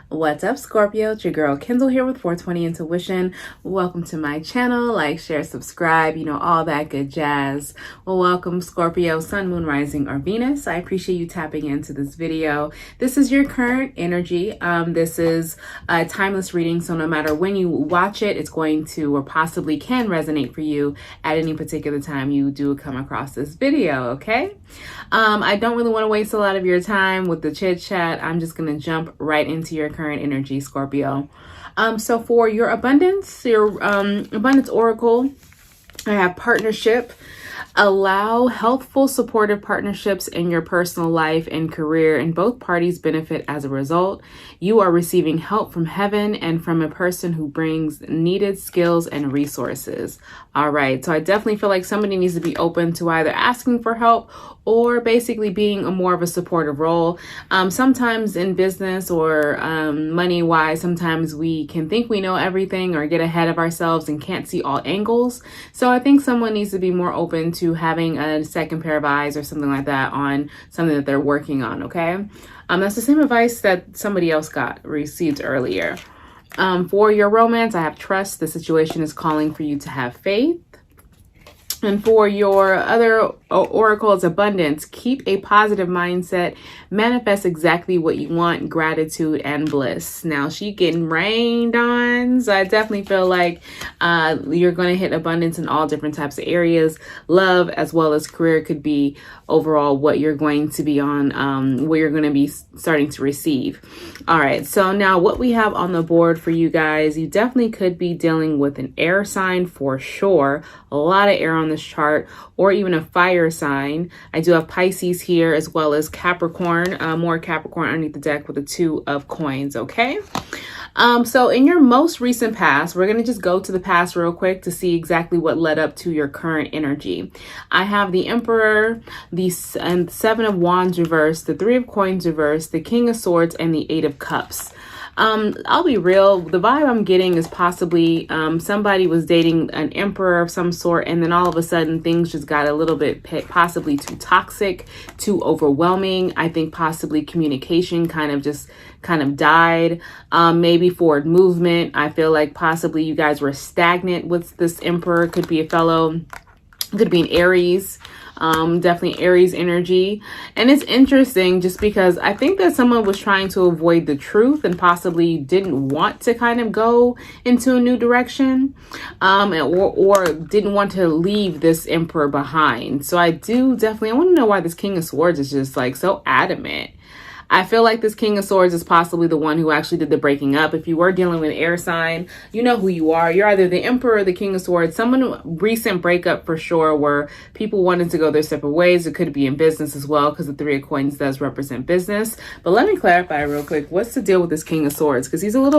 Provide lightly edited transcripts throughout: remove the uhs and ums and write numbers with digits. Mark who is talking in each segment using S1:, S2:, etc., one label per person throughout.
S1: What's up, Scorpio? It's your girl Kendall here with 420 Intuition. Welcome to my channel. Like, share, subscribe, all that good jazz. Well, welcome, Scorpio, Sun, Moon, Rising, or Venus. I appreciate you tapping into this video. This is your current energy. This is a timeless reading, so no matter when you watch it, it's going to or possibly can resonate for you at any particular time you do come across this video, okay? I don't really want to waste a lot of your time with the chit chat. I'm just going to jump right into your current energy, Scorpio. So for your abundance oracle, I have partnership. Allow healthful, supportive partnerships in your personal life and career, and both parties benefit as a result. You are receiving help from heaven and from a person who brings needed skills and resources. All right, so I definitely feel like somebody needs to be open to either asking for help or basically being more of a supportive role. Sometimes in business or money-wise, sometimes we can think we know everything or get ahead of ourselves and can't see all angles. So I think someone needs to be more open to having a second pair of eyes or something like that on something that they're working on, okay? That's the same advice that somebody else received earlier. For your romance, I have trust. The situation is calling for you to have faith. And for your other oracles, abundance, keep a positive mindset, manifest exactly what you want, gratitude and bliss. Now she getting rained on, so I definitely feel like you're going to hit abundance in all different types of areas. Love as well as career could be overall what you're going to be on, what you're going to be starting to receive. All right, so now what we have on the board for you guys, you definitely could be dealing with an air sign for sure. A lot of air on this chart, or even a fire sign. I do have Pisces here as well as Capricorn, more Capricorn underneath the deck with a 2 of coins, okay? So in your most recent past, we're going to just go to the past real quick to see exactly what led up to your current energy. I have the Emperor, the 7 of Wands reversed, the 3 of Coins reversed, the King of Swords, and the 8 of Cups. I'll be real. The vibe I'm getting is possibly somebody was dating an emperor of some sort, and then all of a sudden things just got a little bit possibly too toxic, too overwhelming. I think possibly communication kind of died. Maybe forward movement. I feel like possibly you guys were stagnant with this emperor. Could be a fellow, could be an Aries. Definitely Aries energy. And it's interesting just because I think that someone was trying to avoid the truth and possibly didn't want to kind of go into a new direction, or didn't want to leave this emperor behind. So I want to know why this King of Swords is just like so adamant. I feel like this King of Swords is possibly the one who actually did the breaking up. If you were dealing with an air sign, you know who you are. You're either the Emperor or the King of Swords. Someone recent breakup for sure where people wanted to go their separate ways. It could be in business as well because the 3 of Coins does represent business. But let me clarify real quick. What's the deal with this King of Swords? Because he's giving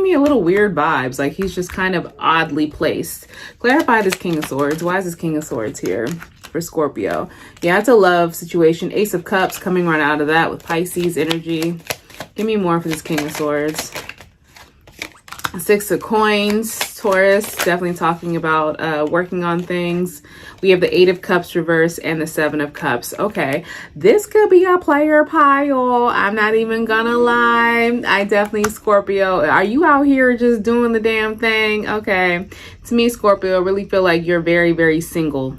S1: me a little weird vibes. Like he's just kind of oddly placed. Clarify this King of Swords. Why is this King of Swords here for Scorpio? Yeah, it's a love situation. Ace of Cups coming right out of that with Pisces energy. Give me more for this King of Swords. 6 of Coins, Taurus, definitely talking about working on things. We have the 8 of Cups reverse and the 7 of Cups. Okay, this could be a player pile. I'm not even gonna lie. I definitely, Scorpio, are you out here just doing the damn thing? Okay, to me, Scorpio, I really feel like you're very, very single.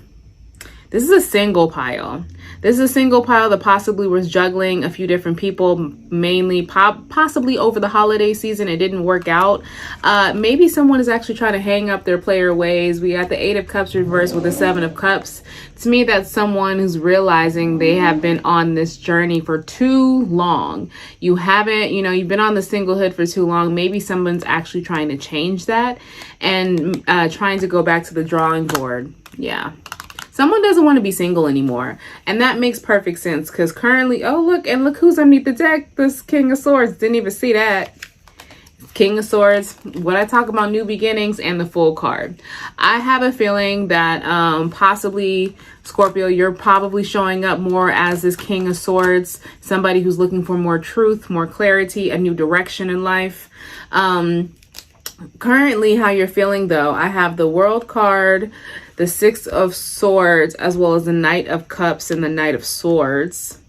S1: This is a single pile. This is a single pile that possibly was juggling a few different people, mainly possibly over the holiday season. It didn't work out. Maybe someone is actually trying to hang up their player ways. We got the 8 of Cups reversed with the 7 of Cups. To me, that's someone who's realizing they have been on this journey for too long. You haven't, you've been on the singlehood for too long. Maybe someone's actually trying to change that and trying to go back to the drawing board. Yeah. Someone doesn't want to be single anymore. And that makes perfect sense because currently, oh, look who's underneath the deck. This King of Swords. Didn't even see that. King of Swords. What I talk about, new beginnings and the Fool card. I have a feeling that possibly, Scorpio, you're probably showing up more as this King of Swords. Somebody who's looking for more truth, more clarity, a new direction in life. Currently, how you're feeling though, I have the World card, the 6 of Swords, as well as the Knight of Cups and the Knight of Swords.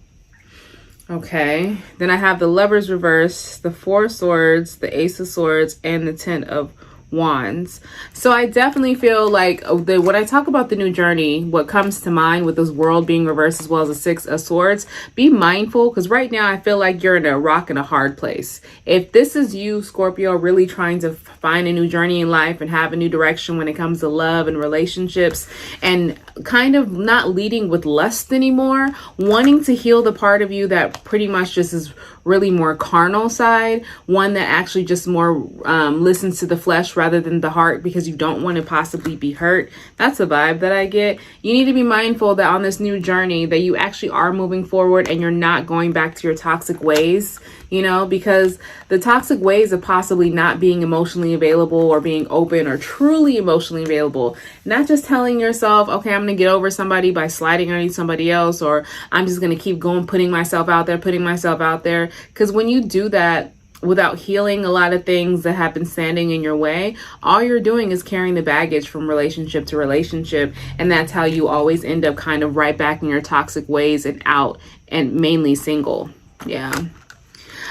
S1: Okay, then I have the Lovers reverse, the Four of Swords, the Ace of Swords, and the Ten of Wands. So I definitely feel like when I talk about the new journey, what comes to mind with this World being reversed as well as the Six of Swords, be mindful, because right now I feel like you're in a rock and a hard place. If this is you, Scorpio, really trying to find a new journey in life and have a new direction when it comes to love and relationships, and kind of not leading with lust anymore, wanting to heal the part of you that pretty much just is really more carnal side, one that actually just more listens to the flesh rather than the heart, because you don't want to possibly be hurt. That's the vibe that I get. You need to be mindful that on this new journey that you actually are moving forward and you're not going back to your toxic ways, you know, because the toxic ways of possibly not being emotionally available or being open or truly emotionally available, not just telling yourself, okay, I'm going to get over somebody by sliding underneath somebody else, or I'm just going to keep going, putting myself out there. Because when you do that without healing a lot of things that have been standing in your way, all you're doing is carrying the baggage from relationship to relationship. And that's how you always end up kind of right back in your toxic ways and out, and mainly single. Yeah.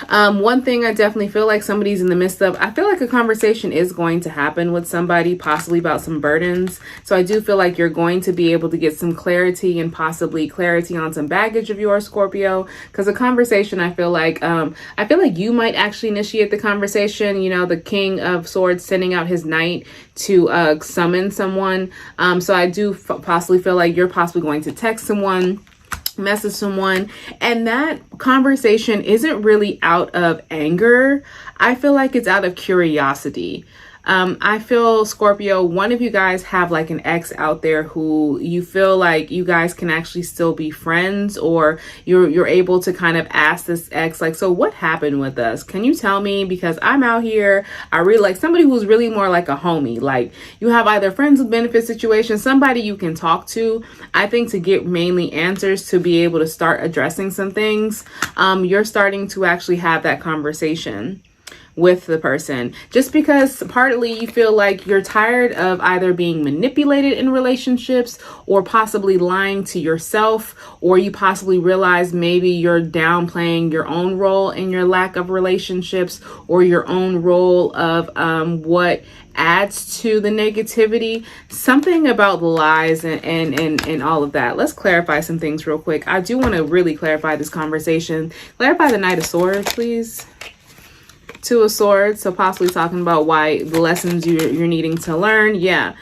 S1: One thing I definitely feel like somebody's in the midst of, I feel like a conversation is going to happen with somebody, possibly about some burdens. So I do feel like you're going to be able to get some clarity and possibly clarity on some baggage of yours, Scorpio. Because a conversation, I feel like you might actually initiate the conversation. You know, the King of Swords sending out his knight to summon someone. So I do possibly feel like you're possibly going to text someone, message someone, and that conversation isn't really out of anger. I feel like it's out of curiosity. I feel, Scorpio, one of you guys have like an ex out there who you feel like you guys can actually still be friends, or you're able to kind of ask this ex, like, so what happened with us? Can you tell me? Because I'm out here, I really like somebody who's really more like a homie. Like, you have either friends with benefit situation, somebody you can talk to, I think, to get mainly answers, to be able to start addressing some things. You're starting to actually have that conversation with the person, just because partly you feel like you're tired of either being manipulated in relationships or possibly lying to yourself, or you possibly realize maybe you're downplaying your own role in your lack of relationships, or your own role of what adds to the negativity, something about the lies and all of that. Let's clarify some things real quick. I do want to really clarify this conversation. Clarify the Knight of Swords, please. Two of Swords, so possibly talking about why the lessons you're needing to learn. Yeah,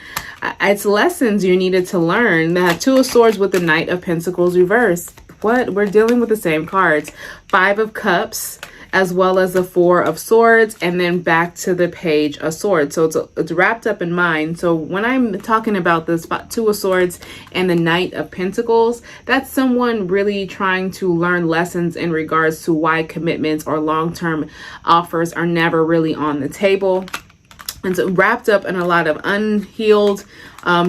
S1: it's lessons you needed to learn. That Two of Swords with the Knight of Pentacles reversed. What? We're dealing with the same cards. Five of Cups, as well as the Four of Swords, and then back to the Page of Swords. So it's wrapped up in mind. So when I'm talking about this Two of Swords and the Knight of Pentacles, that's someone really trying to learn lessons in regards to why commitments or long-term offers are never really on the table. And so wrapped up in a lot of unhealed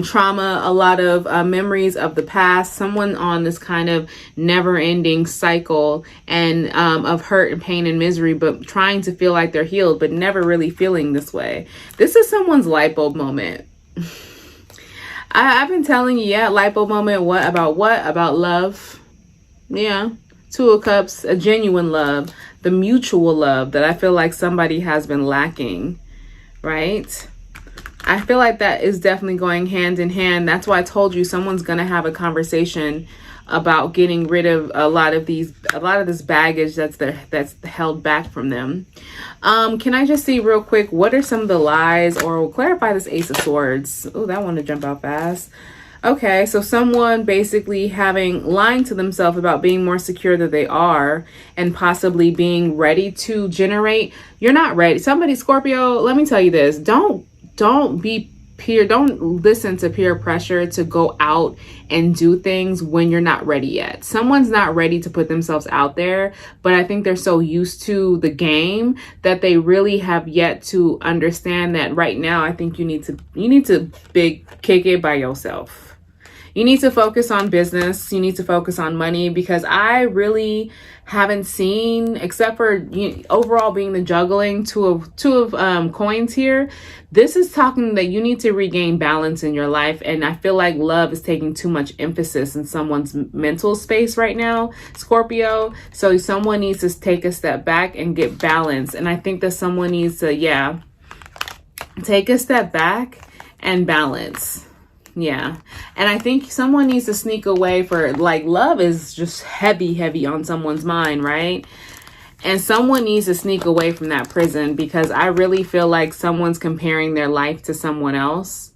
S1: trauma, a lot of memories of the past, someone on this kind of never-ending cycle and of hurt and pain and misery, but trying to feel like they're healed, but never really feeling this way. This is someone's light bulb moment. I've been telling you, yeah, light bulb moment. What about love? Yeah. Two of Cups, a genuine love, the mutual love that I feel like somebody has been lacking. Right? I feel like that is definitely going hand in hand. That's why I told you someone's going to have a conversation about getting rid of a lot of this baggage that's held back from them. Can I just see real quick, what are some of the lies, or clarify this Ace of Swords? Oh, that one to jump out fast. Okay, so someone basically lying to themselves about being more secure than they are, and possibly being ready to generate. You're not ready. Somebody, Scorpio, let me tell you this. Don't listen to peer pressure to go out and do things when you're not ready yet. Someone's not ready to put themselves out there, but I think they're so used to the game that they really have yet to understand that right now. I think you need to kick it by yourself. You need to focus on business. You need to focus on money, because I really haven't seen, except for overall being the juggling two of coins here. This is talking that you need to regain balance in your life, and I feel like love is taking too much emphasis in someone's mental space right now, Scorpio. So someone needs to take a step back and get balance, and I think that someone needs to take a step back and balance. Yeah. And I think someone needs to sneak away for, like, love is just heavy on someone's mind, right? And someone needs to sneak away from that prison, because I really feel like someone's comparing their life to someone else.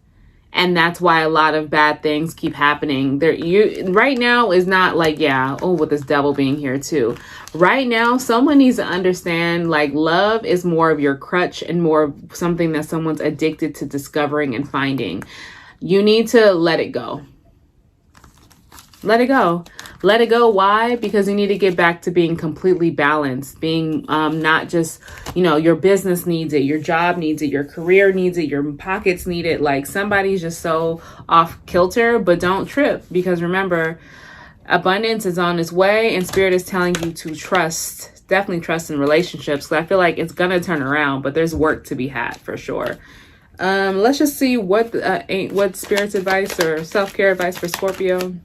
S1: And that's why a lot of bad things keep happening. Right now is not like, with this devil being here too. Right now, someone needs to understand, like, love is more of your crutch and more of something that someone's addicted to discovering and finding. You need to let it go. Let it go. Let it go. Why? Because you need to get back to being completely balanced. Being not just, your business needs it, your job needs it, your career needs it, your pockets need it. Like, somebody's just so off kilter, but don't trip, because remember, abundance is on its way, and Spirit is telling you to trust. Definitely trust in relationships. So I feel like it's going to turn around, but there's work to be had for sure. Let's just see what Spirit's advice or self-care advice for Scorpio,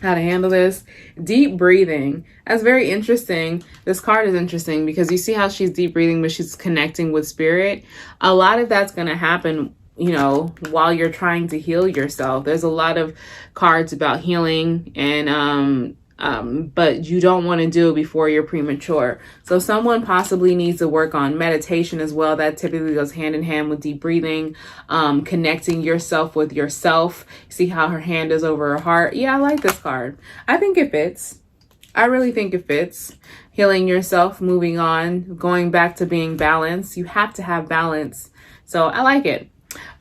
S1: how to handle this. Deep breathing. That's very interesting. This card is interesting because you see how she's deep breathing, but she's connecting with Spirit. A lot of that's going to happen, while you're trying to heal yourself. There's a lot of cards about healing, and but you don't want to do it before you're premature. So someone possibly needs to work on meditation as well. That typically goes hand in hand with deep breathing, connecting yourself with yourself. See how her hand is over her heart. Yeah, I like this card. I think it fits. I really think it fits. Healing yourself, moving on, going back to being balanced. You have to have balance. So I like it.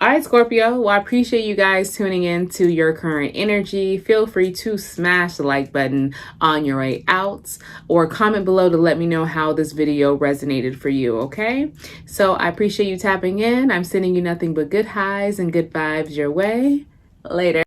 S1: All right, Scorpio. Well, I appreciate you guys tuning in to your current energy. Feel free to smash the like button on your way out, or comment below to let me know how this video resonated for you, okay? So I appreciate you tapping in. I'm sending you nothing but good highs and good vibes your way. Later.